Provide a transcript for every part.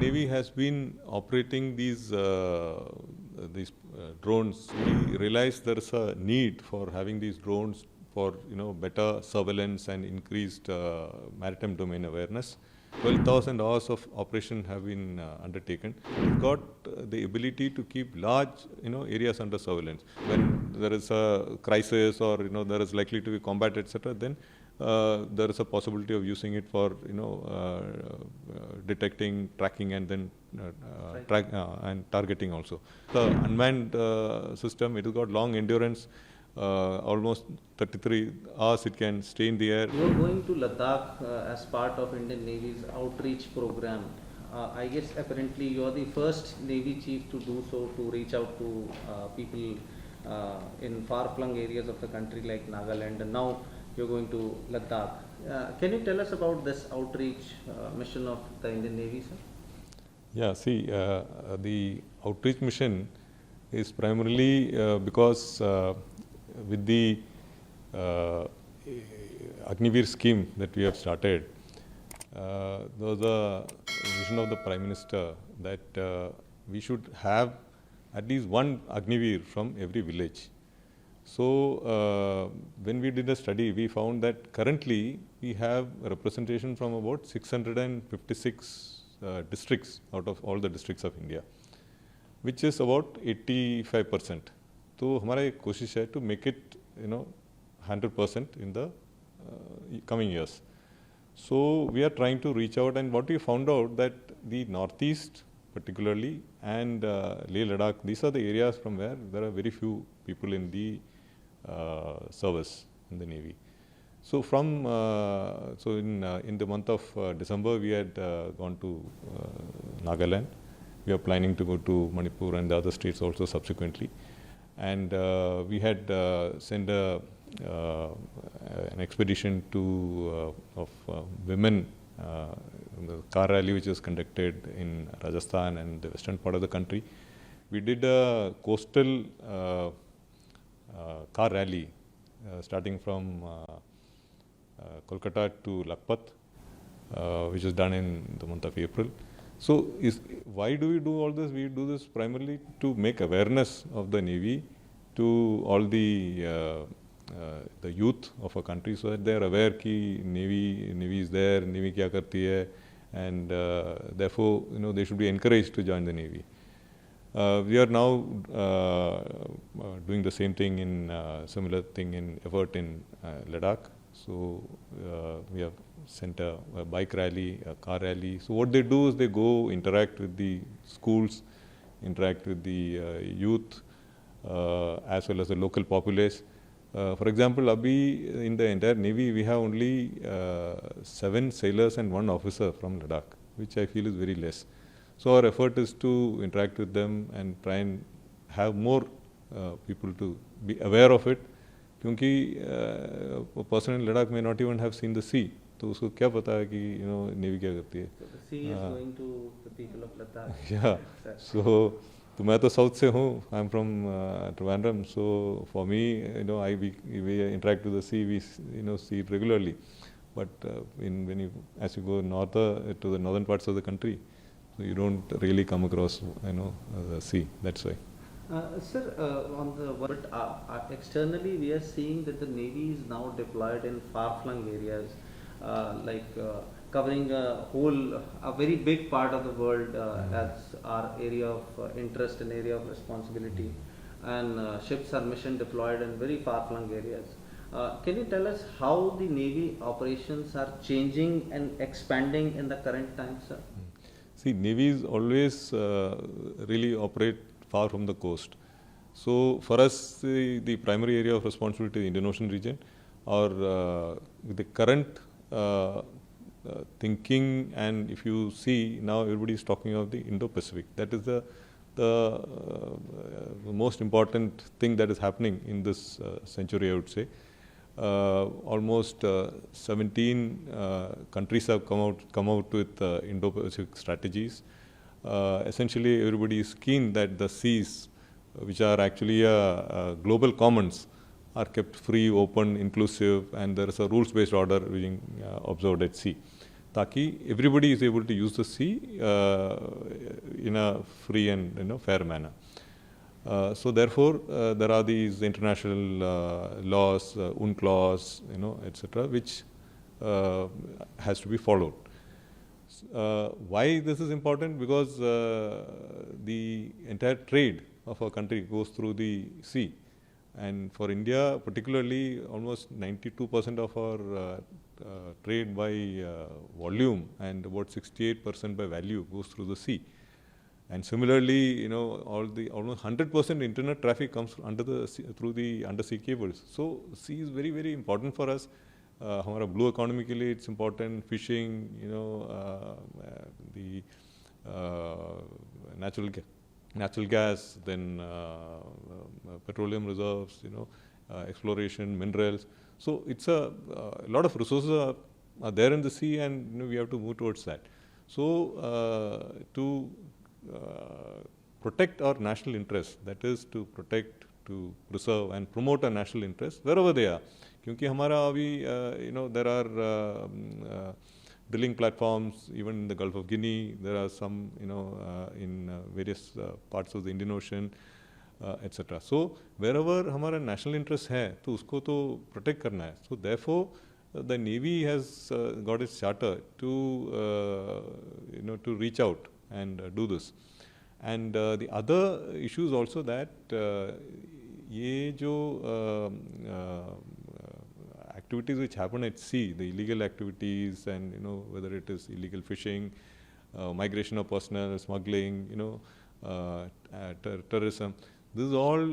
Navy has been operating these drones. We realized there is a need for having these drones for better surveillance and increased maritime domain awareness. 12,000 hours of operation have been undertaken. It got the ability to keep large areas under surveillance. When there is a crisis or there is likely to be combat, etc., then there is a possibility of using it for detecting, tracking, and then and targeting also. The unmanned system, it has got long endurance. Almost 33 hours it can stay in the air. You are going to Ladakh as part of Indian Navy's outreach program. I guess apparently you are the first Navy chief to do so, to reach out to people in far-flung areas of the country like Nagaland, and now you're going to Ladakh. Can you tell us about this outreach mission of the Indian Navy, sir? Yeah, see, the outreach mission is primarily because with the Agnivir scheme that we have started, there was a vision of the Prime Minister that we should have at least one Agnivir from every village. So, when we did a study, we found that currently we have a representation from about 656 districts out of all the districts of India, which is about 85%. So, हमारा एक कोशिश है to make it 100% in the coming years. So, we are trying to reach out, and what we found out that the northeast particularly and Leh Ladakh, these are the areas from where there are very few people in the service in the Navy. So from in the month of December, we had gone to Nagaland. We are planning to go to Manipur and the other states also subsequently. And we had sent an expedition to of women, the car rally which was conducted in Rajasthan and the western part of the country. We did a coastal car rally starting from Kolkata to Lakhpat, which was done in the month of April. So, why do we do all this? We do this primarily to make awareness of the Navy to all the youth of a country, so that they are aware that Navy is there, Navy kya karti hai, and therefore they should be encouraged to join the Navy. We are now doing the same thing in similar thing in effort in Ladakh. So we have sent a bike rally, a car rally. So what they do is they go interact with the schools, interact with the youth, as well as the local populace. For example, in the entire Navy, we have only 7 sailors and 1 officer from Ladakh, which I feel is very less. So our effort is to interact with them and try and have more people to be aware of it. क्योंकि a person in Ladakh may not even have seen the sea, तो उसको क्या पता है कि Navy क्या करती है? So the sea is going to the people of Ladakh. Yeah. So मैं तो south से हूँ. I'm from Trivandrum. So for me, we interact with the sea. We see it regularly. But as you go north to the northern parts of the country, so you don't really come across the sea. That's why. Sir, on the but externally we are seeing that the Navy is now deployed in far-flung areas, covering a very big part of the world as our area of interest and area of responsibility, and ships are mission deployed in very far-flung areas. Can you tell us how the Navy operations are changing and expanding in the current times, sir? See, navies always really operate far from the coast. So for us, the primary area of responsibility is the Indian Ocean region, or the current thinking, and if you see now everybody is talking of the Indo-Pacific. That is the most important thing that is happening in this century, I would say. Almost 17 countries have come out with Indo-Pacific strategies. Essentially, everybody is keen that the seas, which are actually global commons, are kept free, open, inclusive, and there is a rules-based order being observed at sea. ताकि everybody is able to use the sea in a free and fair manner. So therefore, there are these international laws, UNCLOS, etc., which has to be followed. Why this is important? Because the entire trade of our country goes through the sea, and for India particularly, almost 92% of our trade by volume and about 68% by value goes through the sea. And similarly, almost 100% internet traffic comes under the through the undersea cables. So sea is very, very important for us. हमारा blue economy के लिए it's important. Fishing, the natural gas, then petroleum reserves, exploration, minerals. So it's a lot of resources are there in the sea, and we have to move towards that. So to protect our national interests, that is to protect, to preserve and promote our national interests wherever they are. क्योंकि हमारा अभी there are drilling platforms even in the Gulf of Guinea. There are some in various parts of the Indian Ocean, etc. So wherever हमारा national interest है तो उसको तो protect करना है. So therefore the Navy has got its charter to to reach out and do this. And the other issue is also that ये जो activities which happen at sea, the illegal activities, and whether it is illegal fishing, migration of personnel, smuggling, terrorism, this is all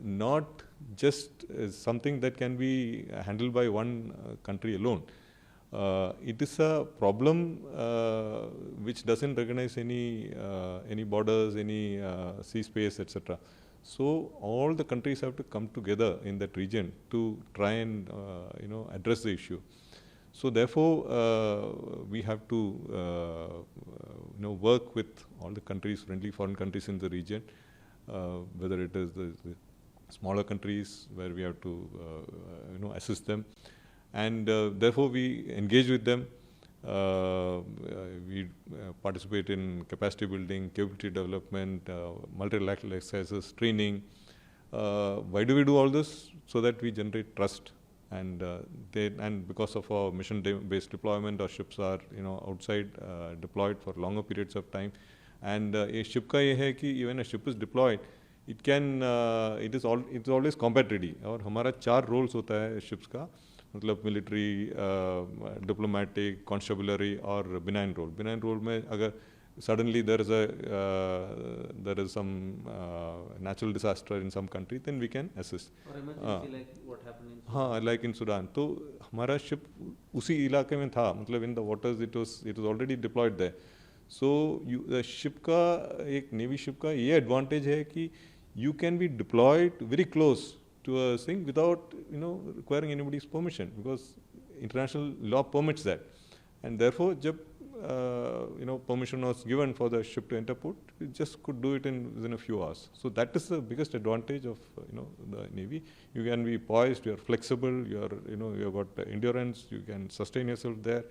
not just something that can be handled by one country alone. It is a problem which doesn't recognize any borders, any sea space, etc. So all the countries have to come together in that region to try and address the issue. So therefore, we have to work with all the countries, friendly foreign countries in the region, whether it is the smaller countries where we have to assist them. And therefore, we engage with them. We participate in capacity building, capability development, multilateral exercises, training. Why do we do all this? So that we generate trust. And because of our mission-based deployment, our ships are outside deployed for longer periods of time. And a ship का ये है कि when a ship is deployed, it's always combat ready. और हमारा 4 roles होता है ships का. मतलब मिलिट्री, डिप्लोमेटिक, कॉन्स्टेबलरी और बिनाइन रोल. बिनाइन रोल में अगर suddenly there is some natural disaster in some country, then we can assist. Or emergency like what happened in Sudan. हाँ, like in Sudan. तो हमारा ship उसी इलाके में था, मतलब in the waters it was already deployed there. So ship का, एक navy ship का ये advantage है कि you can be deployed very close to a thing without requiring anybody's permission, because international law permits that. And therefore, जब permission was given for the ship to enter port, we just could do it within a few hours. So that is the biggest advantage of the Navy. You can be poised, you are flexible, you have got endurance, you can sustain yourself there,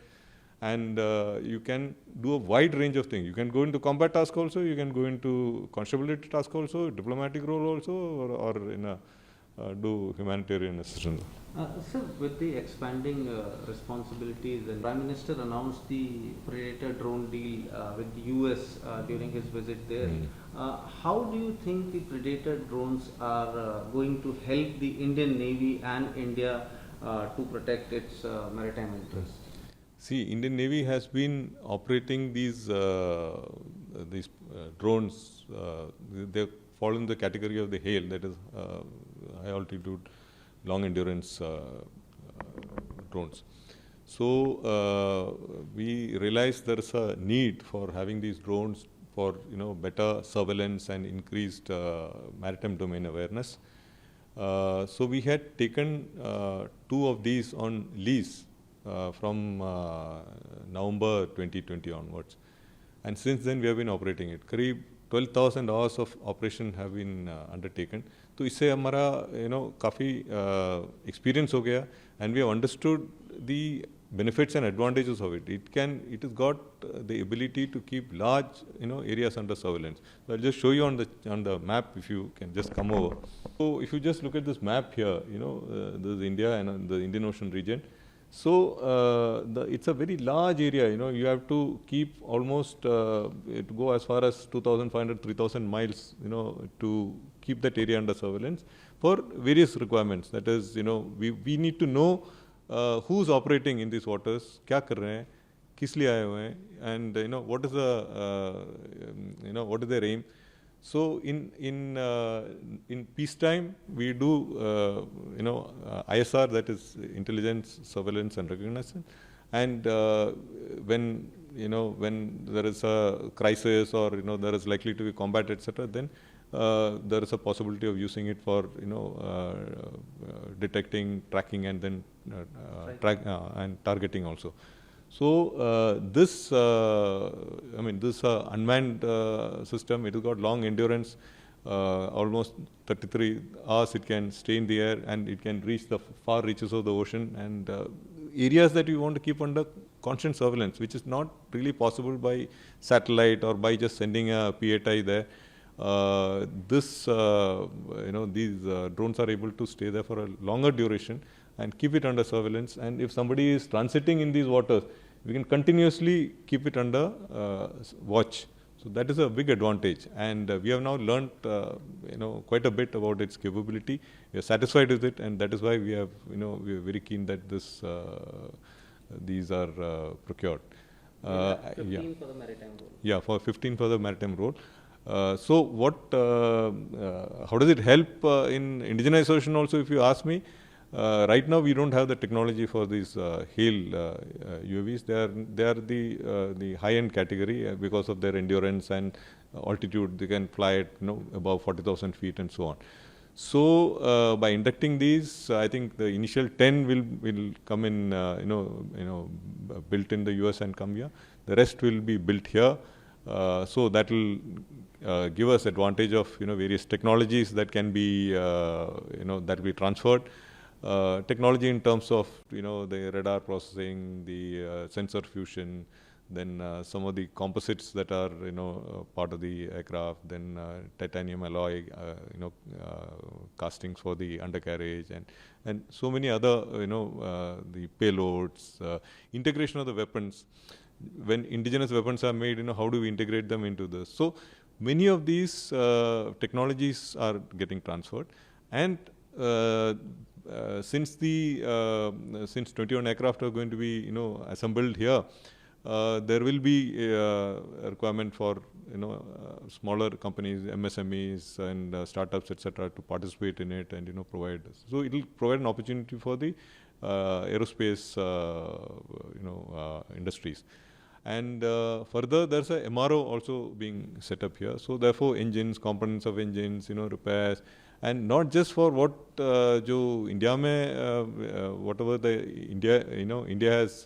and you can do a wide range of things. You can go into combat task also, you can go into constabulary task also, diplomatic role also, or in a do humanitarian assistance. Sir, with the expanding responsibilities, the Prime Minister announced the Predator drone deal with the US during his visit there. How do you think the Predator drones are going to help the Indian Navy and India to protect its maritime interests? See, Indian Navy has been operating these drones. They fall in the category of the HALE, that is high altitude, long endurance drones. So we realized there is a need for having these drones for better surveillance and increased maritime domain awareness. So we had taken 2 of these on lease from November 2020 onwards, and since then we have been operating it. करीब 12,000 hours of operation have been undertaken. तो इससे हमारा काफ़ी experience हो गया, and we have understood the benefits and advantages of it. It has got the ability to keep large, areas under surveillance. So I'll just show you on the map, if you can just come over. So if you just look at this map here, this is India and the Indian Ocean region. So it's a very large area. You have to keep almost it go as far as 2,500, 3,000 miles, to keep that area under surveillance for various requirements. That is, we need to know who's operating in these waters, क्या कर रहे हैं, किस लिए आए हुए हैं, and what is their aim. So in peacetime we do ISR, that is intelligence, surveillance and recognition, and when there is a crisis or there is likely to be combat, etc., then there is a possibility of using it for detecting, tracking, and then and targeting also. So this unmanned system, it has got long endurance, almost 33 hours it can stay in the air, and it can reach the far reaches of the ocean and areas that we want to keep under constant surveillance, which is not really possible by satellite or by just sending a PATI there. These drones are able to stay there for a longer duration and keep it under surveillance. And if somebody is transiting in these waters, we can continuously keep it under watch. So that is a big advantage, and we have now learnt quite a bit about its capability. We are satisfied with it, and that is why we are very keen that these are procured. 15 for the maritime role. Yeah, for 15 for the maritime role. So how does it help in indigenization also, if you ask me? Right now we don't have the technology for these HALE UAVs. They are the high-end category because of their endurance and altitude. They can fly at above 40,000 feet and so on. So by inducting these, I think the initial 10 will come in, built in the US and come here. The rest will be built here. So that will give us advantage of various technologies that can be that will be transferred. Technology in terms of the radar processing, the sensor fusion, then some of the composites that are part of the aircraft, then titanium alloy castings for the undercarriage, and so many other the payloads, integration of the weapons. When indigenous weapons are made, how do we integrate them into this? So many of these technologies are getting transferred, and since 21 aircraft are going to be assembled here, there will be a requirement for smaller companies, MSMEs and startups, etc., to participate in it and provide. So it will provide an opportunity for the aerospace industries. And further, there's a MRO also being set up here. So therefore, engines, components of engines, repairs, and not just for what jo India mein whatever the India has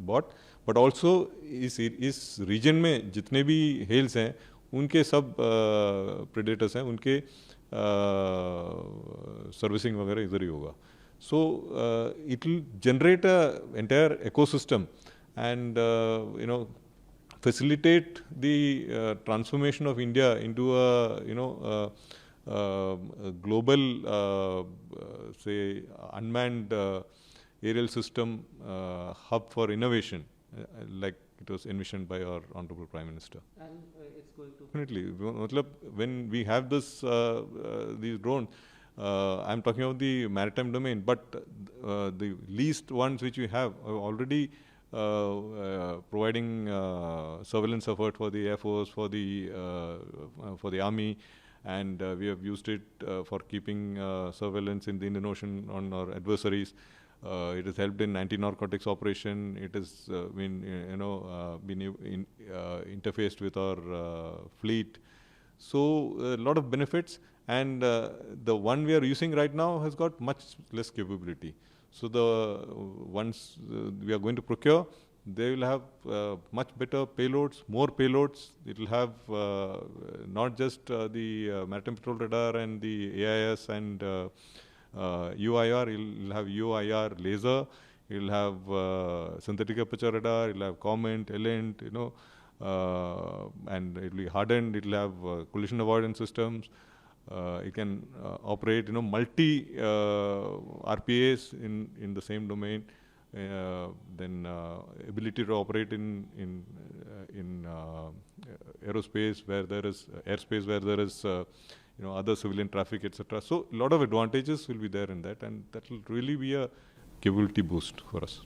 bought, but also इस region में जितने भी HALEs हैं, उनके सब predators हैं, उनके servicing वगैरह इधर ही होगा. So it will generate a entire ecosystem and facilitate the transformation of India into a global say unmanned aerial system hub for innovation, like it was envisioned by our Honorable Prime Minister. And it's going to definitely. When we have this these drones, I'm talking about the maritime domain, but the leased ones which we have are already providing surveillance effort for the Air Force, for the Army, and we have used it for keeping surveillance in the Indian Ocean on our adversaries. It has helped in anti-narcotics operation. It has been interfaced with our fleet. So a lot of benefits, and the one we are using right now has got much less capability. So the ones we are going to procure, they will have much better payloads, more payloads. It will have not just the maritime patrol radar and the AIS and UIR. It will have UIR laser. It'll have synthetic aperture radar. It'll have comment, ELENT, and it'll be hardened. It'll have collision avoidance systems. It can operate, multi RPAs in the same domain. Then ability to operate in aerospace where there is airspace where there is other civilian traffic, etc. So a lot of advantages will be there in that, and that will really be a capability boost for us.